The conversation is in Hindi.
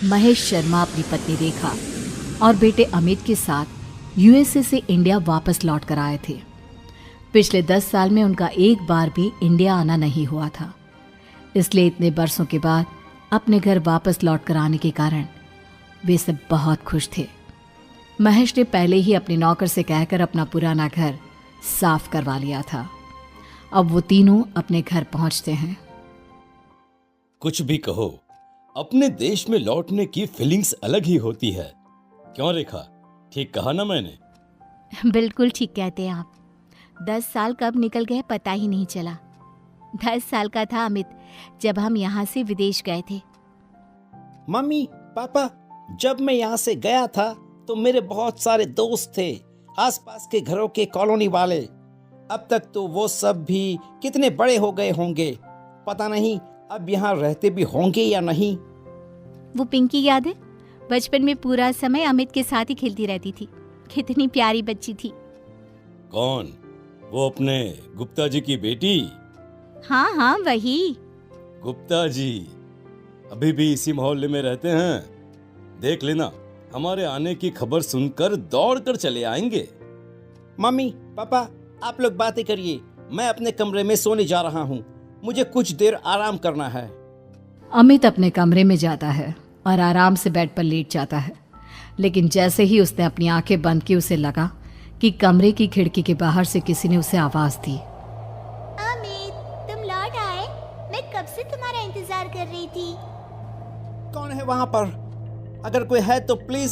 महेश शर्मा अपनी पत्नी रेखा और बेटे अमित के साथ यूएसए से इंडिया वापस लौट कर आए थे। पिछले 10 साल में उनका एक बार भी इंडिया आना नहीं हुआ था, इसलिए इतने बरसों के बाद अपने घर वापस लौट कर आने के कारण वे सब बहुत खुश थे। महेश ने पहले ही अपने नौकर से कहकर अपना पुराना घर साफ करवा लिया था। अब वो तीनों अपने घर पहुंचते हैं। कुछ भी कहो, अपने देश में लौटने की फीलिंग्स अलग ही होती है। क्यों रेखा, ठीक कहा ना मैंने? बिल्कुल ठीक कहते हैं आप। 10 साल कब निकल गए पता ही नहीं चला। 10 साल का था अमित जब हम यहाँ से विदेश गए थे। मम्मी पापा, जब मैं यहाँ से गया था तो मेरे बहुत सारे दोस्त थे, आसपास के घरों के कॉलोनी वाले। अब तक तो वो सब भी कितने बड़े हो गए होंगे, पता नहीं अब यहाँ रहते भी होंगे या नहीं। वो पिंकी याद है? बचपन में पूरा समय अमित के साथ ही खेलती रहती थी। कितनी प्यारी बच्ची थी। कौन? वो अपने गुप्ता जी की बेटी? हाँ हाँ वही। गुप्ता जी अभी भी इसी मोहल्ले में रहते हैं? देख लेना, हमारे आने की खबर सुनकर दौड़ कर चले आएंगे। मम्मी पापा, आप लोग बातें करिए, मैं अपने कमरे में सोने जा रहा हूँ। मुझे कुछ देर आराम करना है। अमित अपने कमरे में जाता है और आराम से बेड पर लेट जाता है, लेकिन जैसे ही उसने अपनी आंखें बंद की उसे लगा कि कमरे की खिड़की के बाहर से किसी ने उसे आवाज दी। अमित, तुम लौट आए? मैं कब से तुम्हारा इंतजार कर रही थी। कौन है वहाँ पर? अगर कोई है तो प्लीज